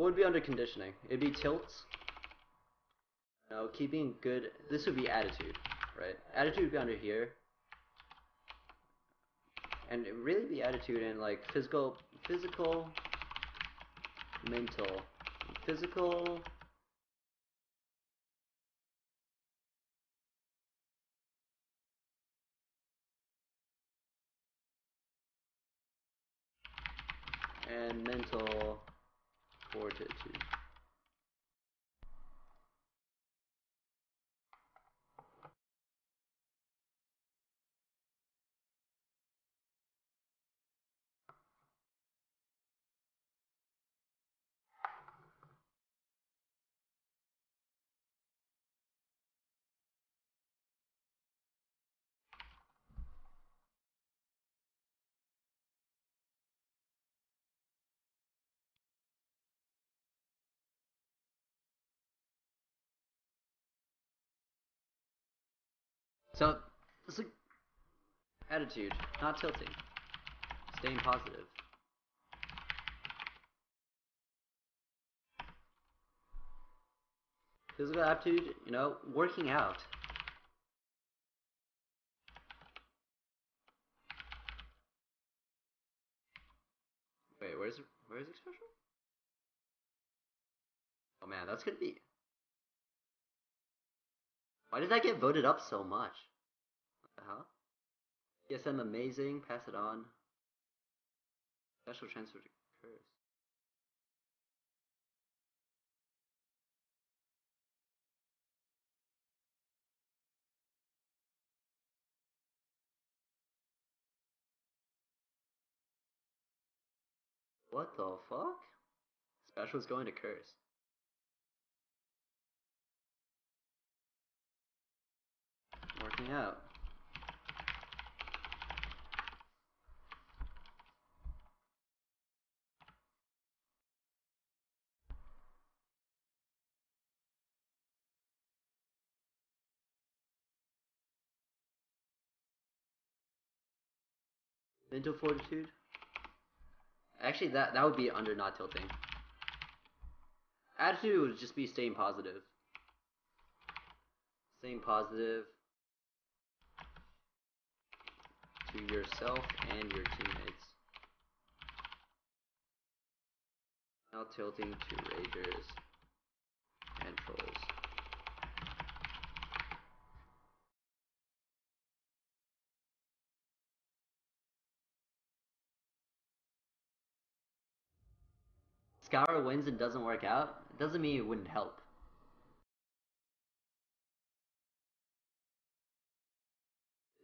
What would be under conditioning? It'd be tilts. No, keeping good. This would be attitude, right? Attitude would be under here. And it really be attitude and like physical, mental, physical. And mental fortitude. So, it's like attitude, not tilting. Staying positive. Physical aptitude, you know, working out. Wait, where's expression? Oh man, that's gonna be. Why did that get voted up so much? What the hell? Yes, I'm amazing. Pass it on. Special transfer to curse. What the fuck? Special's going to curse. Working out. Mental fortitude. Actually, that would be under not tilting. Attitude would just be staying positive. Staying positive to yourself and your teammates. Not tilting to ragers and trolls. Scour wins and doesn't work out, it doesn't mean it wouldn't help.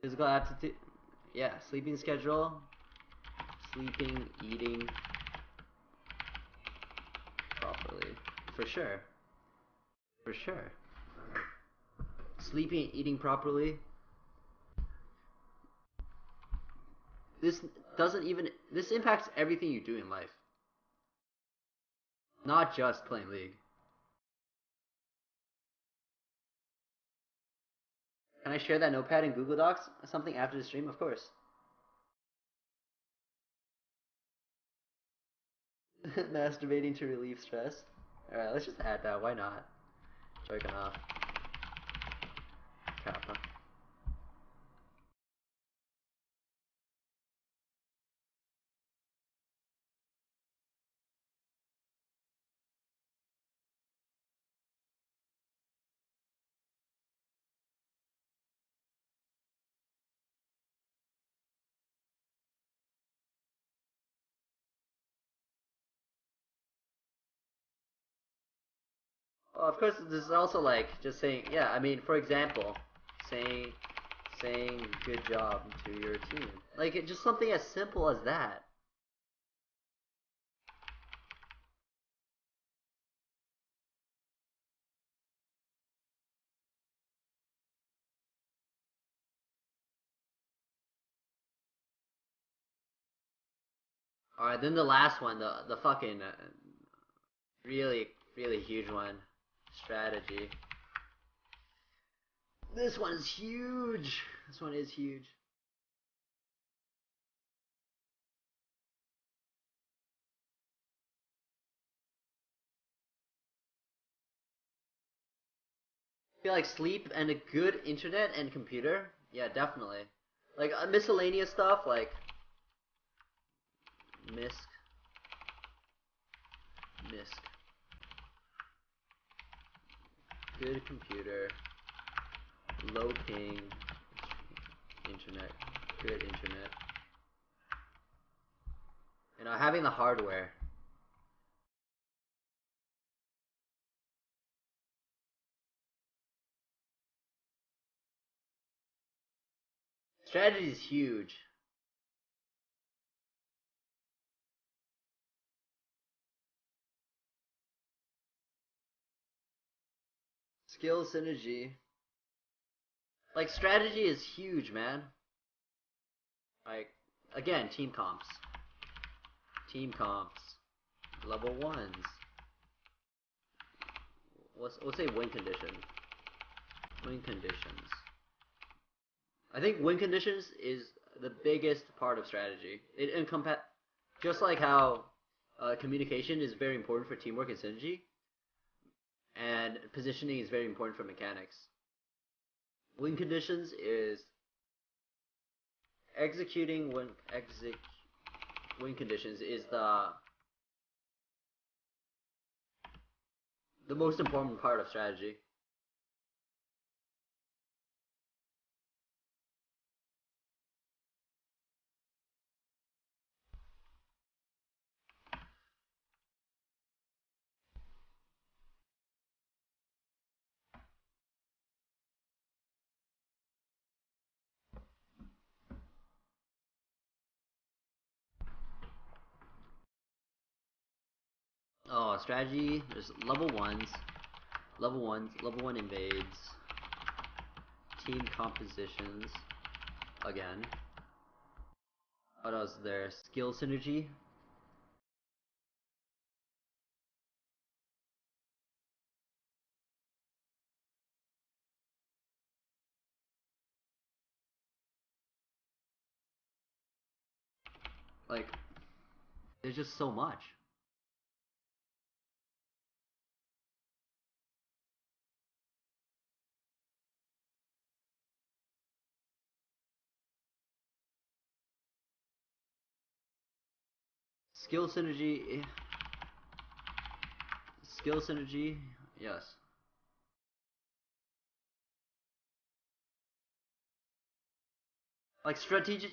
Physical aptitude, yeah, sleeping schedule, sleeping, eating properly, for sure. For sure. Sleeping, eating properly. This doesn't even, this impacts everything you do in life. Not just playing League. Can I share that notepad in Google Docs? Something after the stream? Of course. Masturbating to relieve stress. Alright, let's just add that. Why not? Jerking off. Kappa. Well, of course, this is also like just saying, yeah, I mean, for example, saying good job to your team. Like, just something as simple as that. Alright, then the last one, the fucking really, really huge one. Strategy. This one is huge. This one is huge. feel like sleep and a good internet and computer. Yeah, definitely. Like miscellaneous stuff like Misc, Misc, good computer, low ping, internet, good internet. You know, having the hardware. Strategy is huge. Skill synergy. Like strategy is huge, man. Like again, team comps. Team comps. Level ones. Let's say win condition. Win conditions. I think win conditions is the biggest part of strategy. It encompass just like how communication is very important for teamwork and synergy, and positioning is very important for mechanics. Win conditions is executing win conditions is the most important part of strategy. Oh, strategy. There's level ones. Level one invades. Team compositions. Again. What else is there? Skill synergy. Like, there's just so much. Skill synergy. Skill synergy. Yes. Like strategic.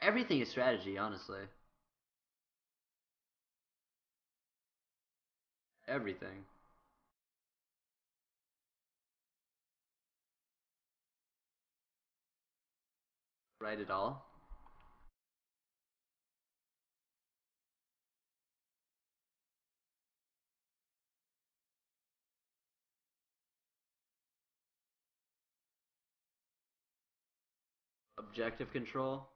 Everything is strategy, honestly. Everything. Write it all. Objective control.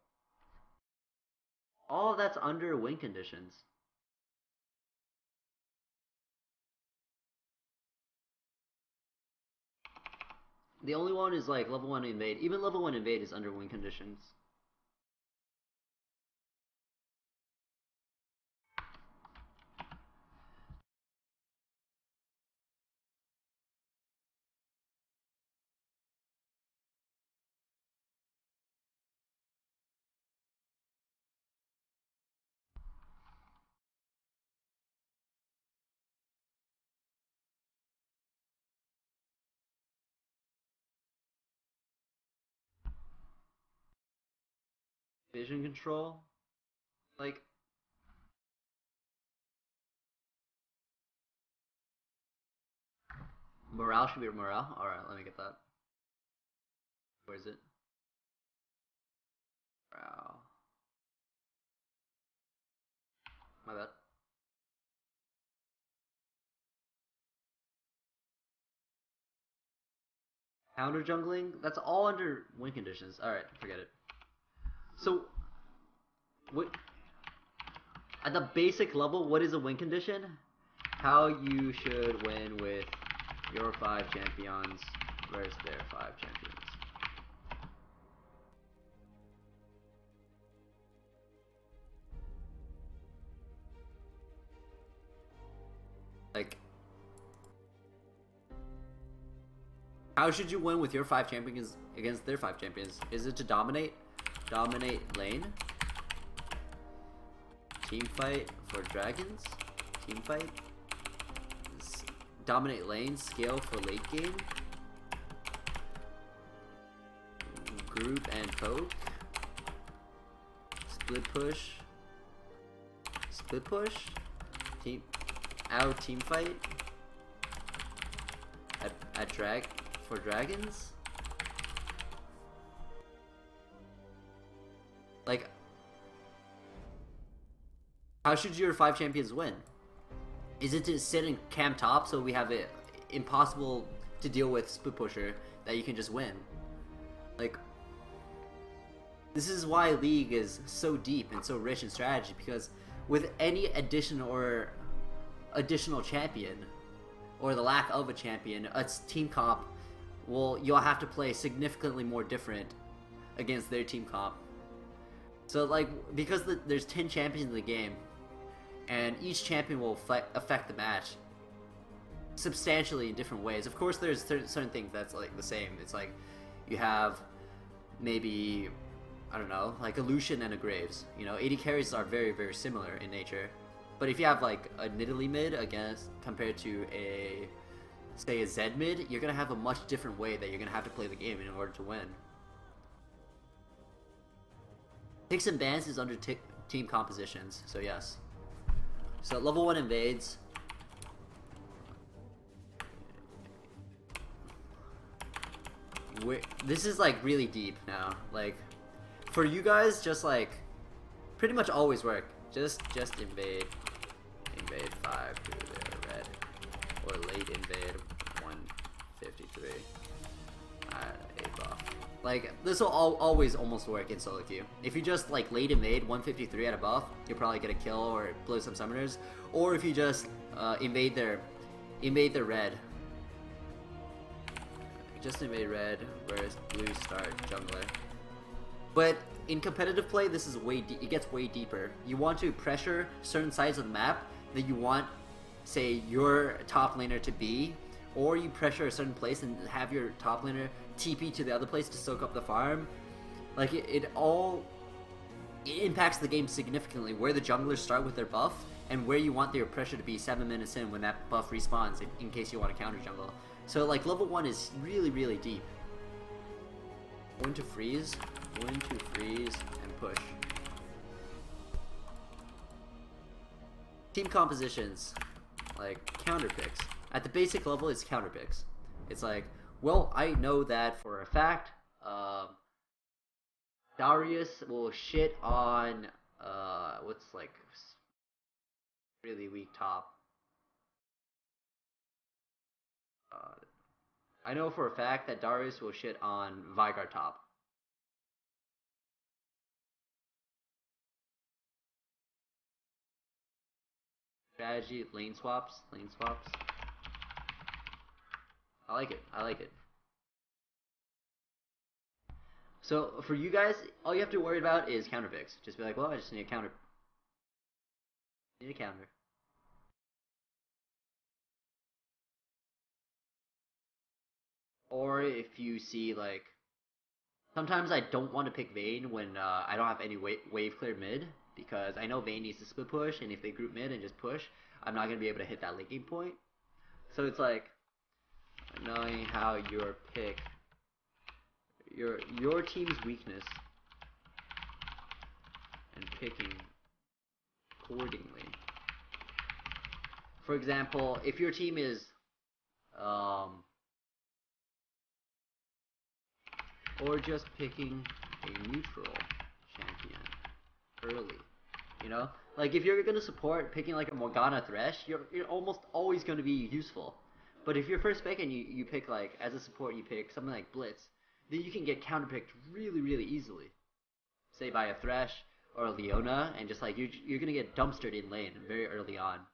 All of that's under win conditions. The only one is like level 1 invade. Even level 1 invade is under win conditions. Vision control. Like, morale should be morale. Alright, let me get that. Where is it? Morale. My bad. Counter jungling? That's all under win conditions. Alright, forget it. So, what, at the basic level, what is a win condition? How you should win with your 5 champions versus their 5 champions. Like, How should you win with your 5 champions against their 5 champions? Is it to dominate? Dominate lane? Team fight for dragons? Team fight? Dominate lane, scale for late game? Group and poke? Split push? Split push? Team out team fight? At drag for dragons? Like, how should your 5 champions win? Is it to sit in camp top so we have it impossible to deal with split pusher that you can just win? Like, this is why League is so deep and so rich in strategy, because with any additional champion, or the lack of a champion, a team comp you'll have to play significantly more different against their team comp. So like, because there's 10 champions in the game, and each champion will affect the match substantially in different ways. Of course, there's certain things that's like the same. It's like you have maybe, I don't know, like a Lucian and a Graves. You know, AD carries are very, very similar in nature. But if you have like a Nidalee mid compared to a, say, a Zed mid, you're gonna have a much different way that you're gonna have to play the game in order to win. Picks and bans is under team compositions, so yes. So level 1 invades. This is like really deep now. Like, for you guys, just like pretty much always work. Just invade 5 to the red, or late invade 153 at a buff. Like, this will always almost work in solo queue. If you just like late invade 153 at a buff, you'll probably get a kill or blow some summoners. Or if you just invade their red. Just invade red, whereas blue start jungler. But in competitive play, this is it gets way deeper. You want to pressure certain sides of the map that you want, say, your top laner to be, or you pressure a certain place and have your top laner TP to the other place to soak up the farm. Like, it impacts the game significantly, where the junglers start with their buff and where you want their pressure to be 7 minutes in when that buff respawns, in case you want to counter jungle. So like, level 1 is really, really deep. Going to freeze, and push. Team compositions, like counter picks. At the basic level, it's counter picks. It's like, well, I know that for a fact, Darius will shit on, what's like really weak top. I know for a fact that Darius will shit on Veigar top. Strategy, lane swaps. I like it. So for you guys, all you have to worry about is counter picks. Just be like, well, I just need a counter. Or if you see, like, sometimes I don't want to pick Vayne when I don't have any wave clear mid, because I know Vayne needs to split push, and if they group mid and just push, I'm not going to be able to hit that late game point. So it's like, knowing how your pick, your team's weakness, and picking accordingly. For example, if your team is, or just picking a neutral champion early, you know? Like, if you're gonna support picking like a Morgana Thresh, you're almost always gonna be useful. But if you're first pick and you pick, like, as a support, you pick something like Blitz, then you can get counterpicked really, really easily. Say by a Thresh or a Leona, and just like, you're gonna get dumpstered in lane very early on.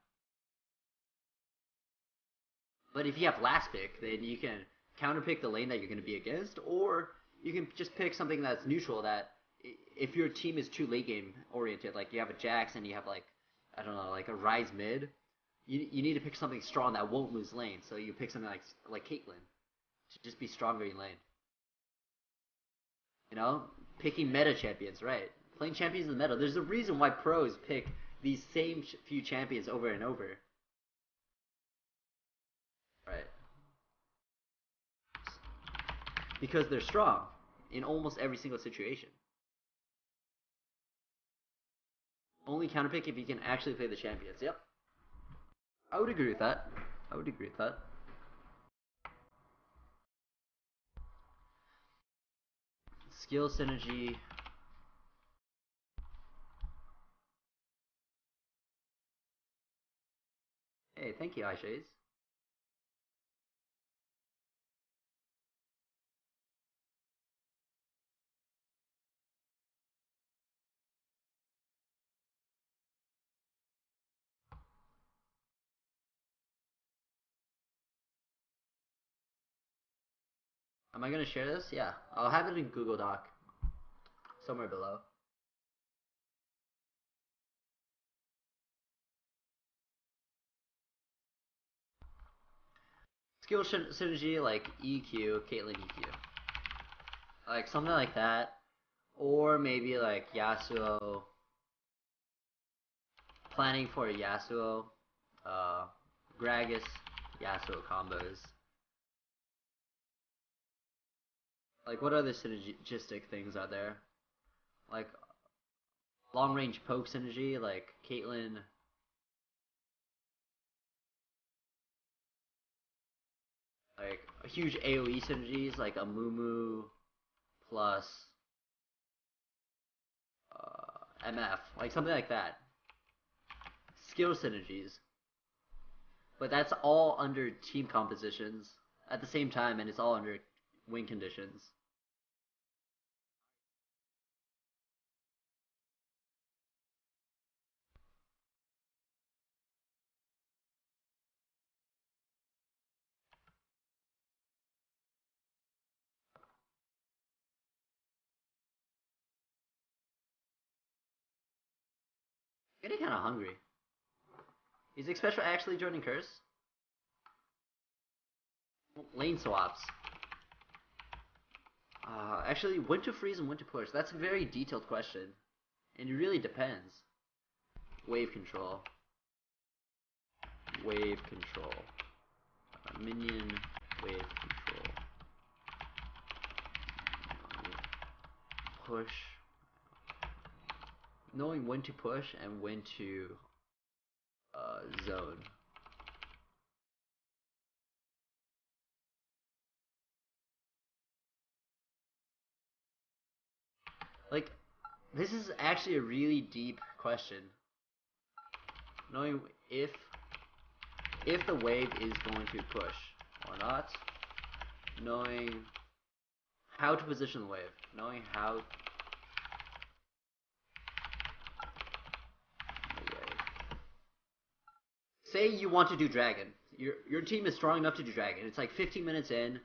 But if you have last pick, then you can counterpick the lane that you're gonna be against, or you can just pick something that's neutral, that if your team is too late game oriented, like you have a Jax and you have, like, I don't know, like a Ryze mid, you need to pick something strong that won't lose lane. So you pick something like Caitlyn to just be stronger in lane. You know, picking meta champions, right? Playing champions in the meta. There's a reason why pros pick these same few champions over and over. Right. Because they're strong in almost every single situation. Only counterpick if you can actually play the champions. Yep. I would agree with that. I would agree with that. Skill synergy. Hey, thank you, iShades. Am I gonna share this? Yeah. I'll have it in Google Doc. Somewhere below. Skill synergy like EQ, Caitlyn EQ. Like something like that. Or maybe like Yasuo. Planning for a Yasuo. Gragas, Yasuo combos. Like what other synergistic things are there? Like long range poke synergy, like Caitlyn. Like huge AoE synergies, like a Mumu plus MF, like something like that. Skill synergies. But that's all under team compositions at the same time, and it's all under win conditions. Getting kind of hungry. Is Expression actually joining Curse? Lane swaps. Actually, when to freeze and when to push? That's a very detailed question. And it really depends. Wave control. Wave control. Minion wave control. Push. Knowing when to push and when to zone. Like, this is actually a really deep question. Knowing if the wave is going to push or not. Knowing how to position the wave. Knowing how the wave. Say you want to do dragon. Your team is strong enough to do dragon. It's like 15 minutes in.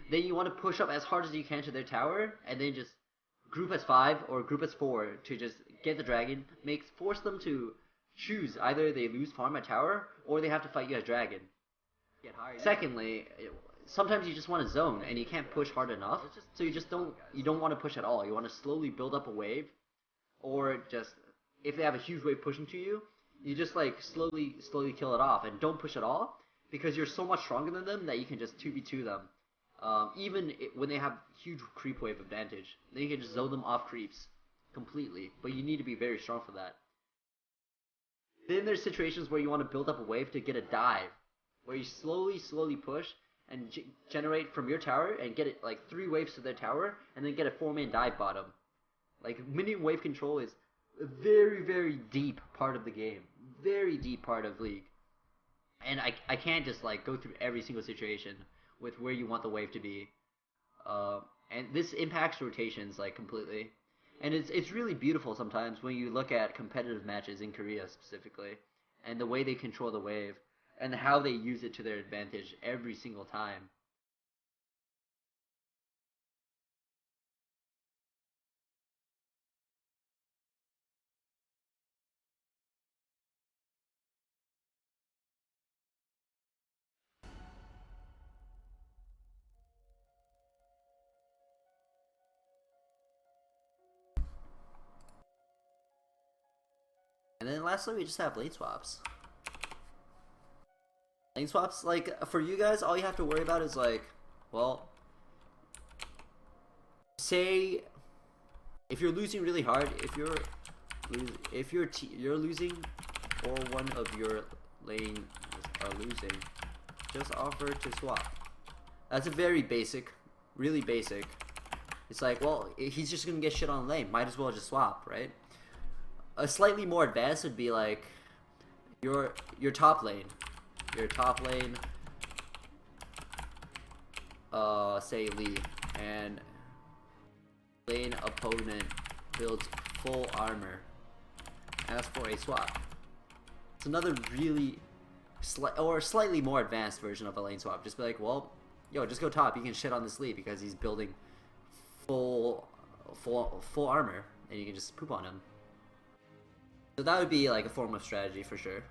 Then you want to push up as hard as you can to their tower, and then just group as 5 or group as 4 to just get the dragon. Force them to choose either they lose farm at tower or they have to fight you as dragon. Secondly, sometimes you just want to zone and you can't push hard enough, so you don't want to push at all. You want to slowly build up a wave, or just if they have a huge wave pushing to you, you just like slowly kill it off and don't push at all because you're so much stronger than them that you can just 2v2 them. Even when they have huge creep wave advantage, then you can just zone them off creeps completely, but you need to be very strong for that. Then there's situations where you want to build up a wave to get a dive, where you slowly push and generate from your tower and get it like 3 waves to their tower, and then get a 4-man dive bottom. Like minion wave control is a very deep part of the game, very deep part of League, and I can't just like go through every single situation with where you want the wave to be, and this impacts rotations like completely, and it's really beautiful sometimes when you look at competitive matches in Korea specifically, and the way they control the wave and how they use it to their advantage every single time. then lastly, we just have lane swaps. Lane swaps, like, for you guys, all you have to worry about is, like, well, say, if you're losing really hard, if you're losing, or one of your lanes are losing, just offer to swap. That's a very basic, really basic. It's like, well, he's just gonna get shit on lane, might as well just swap, right? A slightly more advanced would be like, your top lane, say Lee, and lane opponent builds full armor, ask for a swap. It's another really slightly more advanced version of a lane swap. Just be like, well, yo, just go top. You can shit on this Lee because he's building full armor, and you can just poop on him. So that would be like a form of strategy for sure.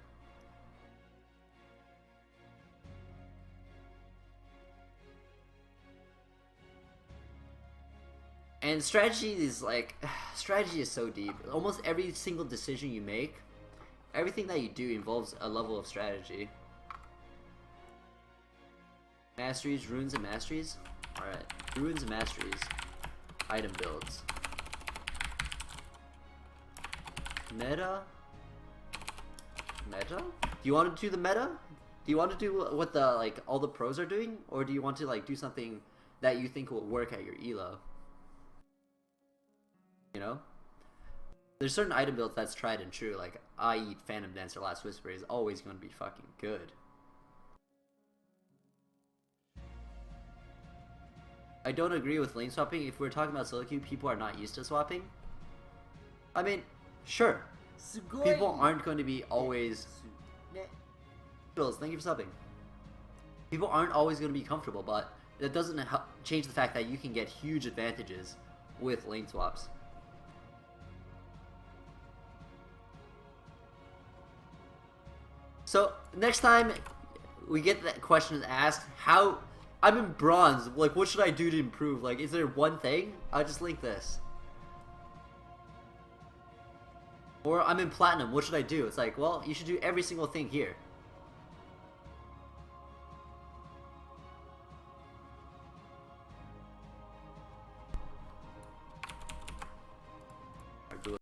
And strategy is like, strategy is so deep. Almost every single decision you make, everything that you do involves a level of strategy. Masteries, runes, and masteries. Alright, runes and masteries. Item builds. Meta? Do you want to do the meta? Do you want to do what the, like, all the pros are doing? Or do you want to, like, do something that you think will work at your elo? You know? There's certain item builds that's tried and true, like I eat Phantom Dancer Last Whisper is always going to be fucking good. I don't agree with lane swapping. If we're talking about solo queue, people are not used to swapping. I mean, sure. People aren't going to be always... Thank you for subbing. People aren't always going to be comfortable, but that doesn't change the fact that you can get huge advantages with lane swaps. So next time we get that question asked, how I'm in bronze, like what should I do to improve? Like, is there one thing? I'll just link this. Or I'm in platinum, what should I do? It's like, well, you should do every single thing here.